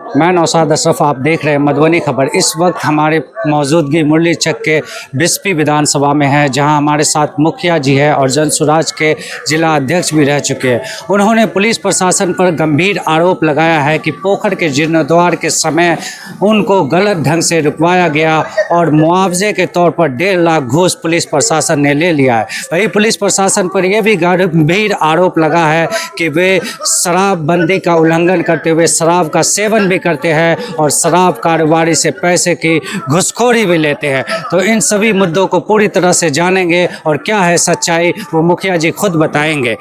मैं नौशाद अशरफ, आप देख रहे हैं मधुबनी खबर। इस वक्त हमारे मौजूदगी मुरली चक के बिस्पी विधानसभा में है, जहां हमारे साथ मुखिया जी है और जन सुराज के जिला अध्यक्ष भी रह चुके हैं। उन्होंने पुलिस प्रशासन पर गंभीर आरोप लगाया है कि पोखर के जीर्णोद्धार के समय उनको गलत ढंग से रुकवाया गया और मुआवजे के तौर पर 1.5 लाख घूस पुलिस प्रशासन ने ले लिया है। वही पुलिस प्रशासन पर यह भी गंभीर आरोप लगा है कि वे शराबबंदी का उल्लंघन करते हुए शराब का सेवन भी करते हैं और शराब कारोबारी से पैसे की घुसखोरी भी लेते हैं। तो इन सभी मुद्दों को पूरी तरह से जानेंगे और क्या है सच्चाई वो मुखिया जी खुद बताएंगे।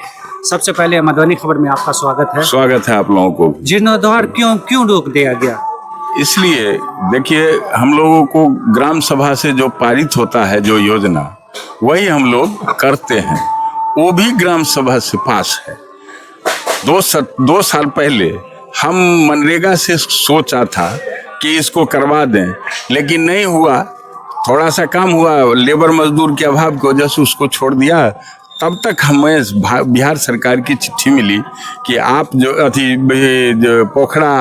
सबसे पहले मधुबनी खबर में आपका स्वागत है। स्वागत है आप लोगों को। जीर्णोद्धार क्यों रोक दिया गया? इसलिए देखिए, हम लोगों को ग्राम सभा से जो पारित होता है जो योजना, वही हम लोग करते हैं। वो भी ग्राम सभा से पास है। 2 साल पहले हम मनरेगा से सोचा था कि इसको करवा दें, लेकिन नहीं हुआ। थोड़ा सा काम हुआ, लेबर मजदूर के अभाव की वजह से उसको छोड़ दिया। तब तक हमें बिहार सरकार की चिट्ठी मिली कि आप जो पोखरा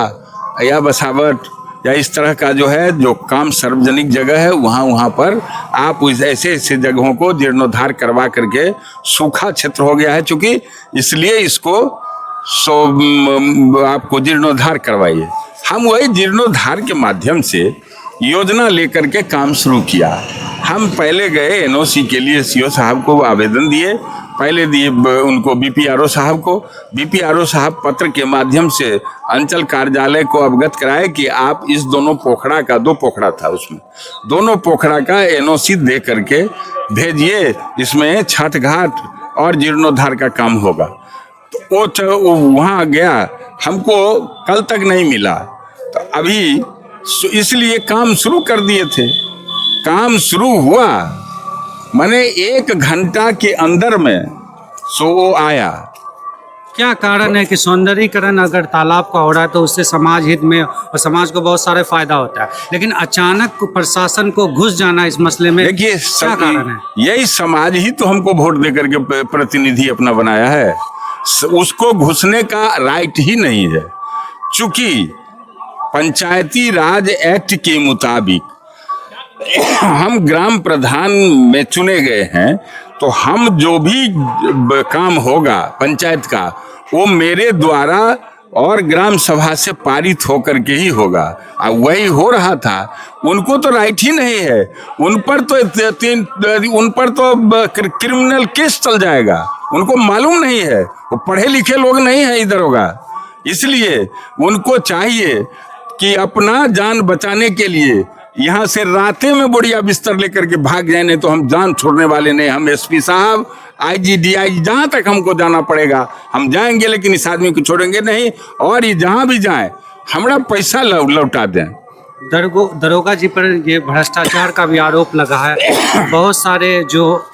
या बसावट या इस तरह का जो है जो काम सार्वजनिक जगह है, वहाँ पर आप ऐसे जगहों को जीर्णोद्धार करवा करके, सूखा क्षेत्र हो गया है चूँकि, इसलिए इसको आपको जीर्णोद्धार करवाइए। हम वही जीर्णोद्धार के माध्यम से योजना लेकर के काम शुरू किया। हम पहले गए एनओसी के लिए सीओ साहब को आवेदन दिए, पहले दिए उनको बीपीआरओ साहब को। बीपीआरओ साहब पत्र के माध्यम से अंचल कार्यालय को अवगत कराए कि आप इस दोनों पोखरा का, 2 पोखरा था उसमें, दोनों पोखरा का एनओसी दे करके भेजिए, इसमें छठ घाट और जीर्णोद्धार का काम होगा। तो वो वहाँ गया, हमको कल तक नहीं मिला। तो अभी इसलिए काम शुरू कर दिए थे। काम शुरू हुआ, माने 1 घंटा के अंदर में वो आया। क्या कारण है कि सौंदर्यीकरण अगर तालाब का हो रहा है तो उससे समाज हित में और समाज को बहुत सारे फायदा होता है, लेकिन अचानक प्रशासन को घुस जाना इस मसले में, देखिए क्या कारण है? यही समाज ही तो हमको वोट दे करके प्रतिनिधि अपना बनाया है। उसको घुसने का राइट ही नहीं है। चूंकि पंचायती राज एक्ट के मुताबिक हम ग्राम प्रधान में चुने गए हैं, तो हम जो भी काम होगा पंचायत का, वो मेरे द्वारा और ग्राम सभा से पारित होकर के ही होगा। और वही हो रहा था। उनको तो राइट ही नहीं है। उन पर तो क्रिमिनल केस चल जाएगा। उनको मालूम नहीं है, वो पढ़े लिखे लोग नहीं है इधर होगा। इसलिए उनको चाहिए कि अपना जान बचाने के लिए यहाँ से रातें में बढ़िया बिस्तर लेकर के भाग जाए, नहीं तो हम जान छोड़ने वाले नहीं। हम एसपी साहब, आईजी, डीआईजी, जहाँ तक हमको जाना पड़ेगा हम जाएंगे, लेकिन इस आदमी को छोड़ेंगे नहीं। और ये जहाँ भी जाए हमारा पैसा लौटा दें। दरोगा जी पर ये भ्रष्टाचार का भी आरोप लगा है। बहुत सारे जो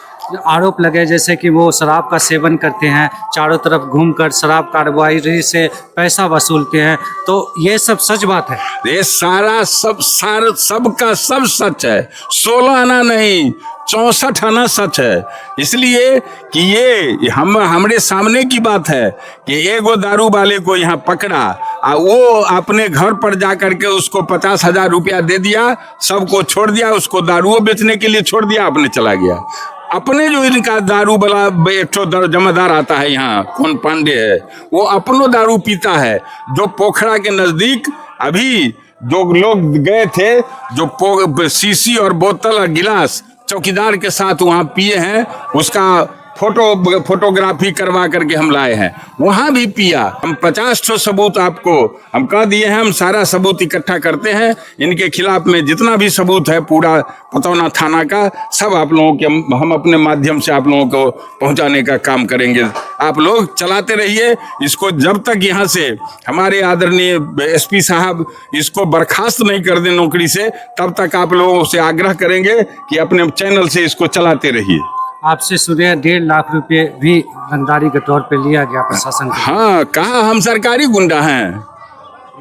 आरोप लगे, जैसे कि वो शराब का सेवन करते हैं, चारों तरफ घूमकर शराब कारोबारी से पैसा वसूलते हैं। तो ये सब सच बात है? ये सब का सब सच है। 16 आना नहीं, 64 आना सच है। इसलिए कि ये हमारे सामने की बात है कि एगो दारू वाले को यहाँ पकड़ा और वो अपने घर पर जा करके उसको 50,000 रुपया दे दिया, सबको छोड़ दिया, उसको दारू बेचने के लिए छोड़ दिया, अपने चला गया। अपने जो इनका दारू वाला एक जमादार आता है यहाँ, कौन पांडे है, वो अपनो दारू पीता है। जो पोखरा के नजदीक अभी जो लोग गए थे, जो शीशी और बोतल और गिलास चौकीदार के साथ वहाँ पिए हैं, उसका फोटोग्राफी करवा करके हम लाए हैं। वहाँ भी पिया। हम 50 सबूत आपको हम कह दिए हैं। हम सारा सबूत इकट्ठा करते हैं इनके खिलाफ में, जितना भी सबूत है पूरा पतौना थाना का, सब आप लोगों के हम अपने माध्यम से आप लोगों को पहुंचाने का काम करेंगे। आप लोग चलाते रहिए इसको, जब तक यहाँ से हमारे आदरणीय एसपी साहब इसको बर्खास्त नहीं कर दें नौकरी से, तब तक आप लोगों से आग्रह करेंगे कि अपने चैनल से इसको चलाते रहिए। आपसे सुने 1.5 लाख रुपए भी रंगदारी के तौर पे लिया गया प्रशासन को। हाँ, कहा हम सरकारी गुंडा हैं,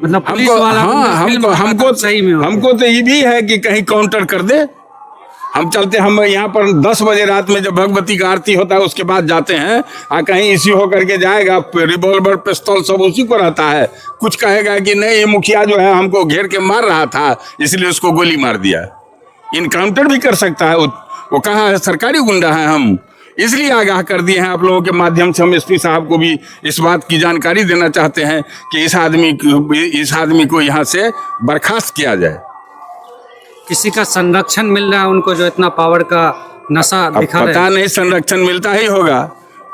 मतलब पुलिस वाला? हाँ, हमको सही में हमको तो ये भी है कि कहीं काउंटर कर दे। हम चलते, हम यहाँ पर 10 बजे रात में जब भगवती का आरती होता है उसके बाद जाते हैं, कहीं इसी होकर के जाएगा, रिवॉल्वर पिस्तौल सब उसी को रहता है, कुछ कहेगा कि नहीं ये मुखिया जो है हमको घेर के मार रहा था इसलिए उसको गोली मार दिया। इनकाउंटर भी कर सकता है वो कहा है सरकारी गुंडा है हम, इसलिए आगाह कर दिए हैं। आप लोगों के माध्यम से हम एसपी साहब को भी इस बात की जानकारी देना चाहते हैं कि इस आदमी को यहाँ से बर्खास्त किया जाए। किसी का संरक्षण मिल रहा है उनको जो इतना पावर का नशा अब दिखा रहे पता हैं? नहीं, संरक्षण मिलता ही होगा,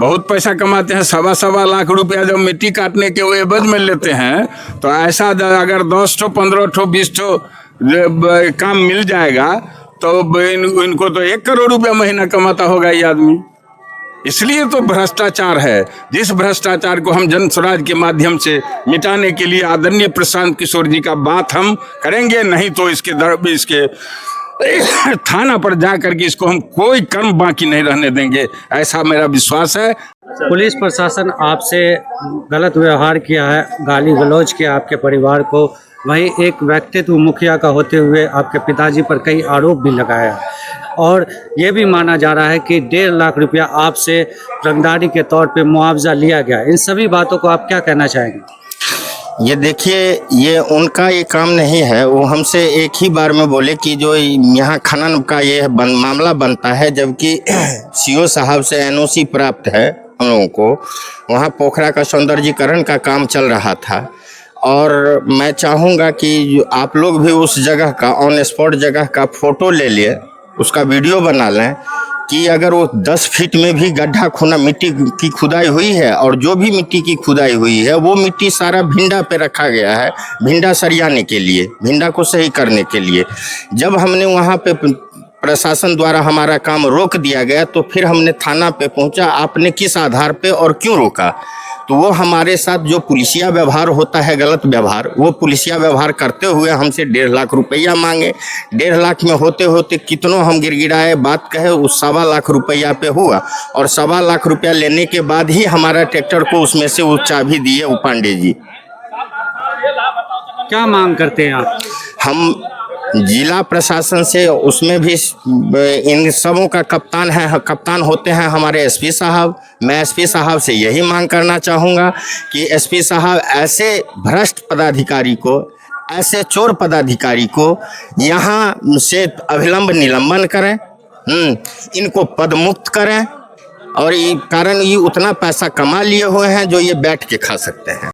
बहुत पैसा कमाते हैं, 1.25 लाख रुपया जब मिट्टी काटने के वो एवज में लेते हैं, तो ऐसा अगर 10 ठो 15 ठो 20 ठो काम मिल जाएगा तो इनको तो 1 करोड़ रुपया महीना कमाता होगा ये आदमी। इसलिए तो भ्रष्टाचार है, जिस भ्रष्टाचार को हम जन स्वराज के माध्यम से मिटाने के लिए आदरणीय प्रशांत किशोर जी का बात हम करेंगे, नहीं तो इसके थाना पर जा करके इसको हम कोई कर्म बाकी नहीं रहने देंगे, ऐसा मेरा विश्वास है। पुलिस प्रशासन आपसे गलत व्यवहार किया है, गाली गलौज किया आपके परिवार को, वहीं एक व्यक्तित्व मुखिया का होते हुए आपके पिताजी पर कई आरोप भी लगाया और ये भी माना जा रहा है कि 1.5 लाख रुपया आपसे रंगदारी के तौर पे मुआवजा लिया गया। इन सभी बातों को आप क्या कहना चाहेंगे? ये देखिए, ये उनका ये काम नहीं है। वो हमसे एक ही बार में बोले कि जो यहाँ खनन का ये मामला बनता है, जबकि सीओ साहब से एनओसी प्राप्त है हम लोगों को, वहाँ पोखरा का सौंदर्यीकरण का काम चल रहा था। और मैं चाहूँगा कि आप लोग भी उस जगह का ऑन स्पॉट जगह का फ़ोटो ले लिए, उसका वीडियो बना लें कि अगर वो 10 फीट में भी गड्ढा खुना मिट्टी की खुदाई हुई है और जो भी मिट्टी की खुदाई हुई है वो मिट्टी सारा भिंडा पे रखा गया है, भिंडा सरियाने के लिए, भिंडा को सही करने के लिए। जब हमने वहाँ पे प्रशासन द्वारा हमारा काम रोक दिया गया तो फिर हमने थाना पे पहुँचा, आपने किस आधार पे और क्यों रोका? तो वो हमारे साथ जो पुलिसिया व्यवहार होता है, गलत व्यवहार, वो पुलिसिया व्यवहार करते हुए हमसे 1.5 लाख रुपया मांगे। 1.5 लाख में होते होते कितनों हम गिड़गिड़ाए, बात कहे, उस 1.25 लाख रुपया पे हुआ और 1.25 लाख रुपया लेने के बाद ही हमारा ट्रैक्टर को उसमें से वो चाबी दिए वो पांडे जी। क्या मांग करते हैं आप? हम जिला प्रशासन से, उसमें भी इन सबों का कप्तान है, कप्तान होते हैं हमारे एसपी साहब। मैं एसपी साहब से यही मांग करना चाहूँगा कि एसपी साहब ऐसे भ्रष्ट पदाधिकारी को, ऐसे चोर पदाधिकारी को यहाँ से अविलंब निलंबन करें, इनको पदमुक्त करें और ये कारण ये उतना पैसा कमा लिए हुए हैं जो ये बैठ के खा सकते हैं।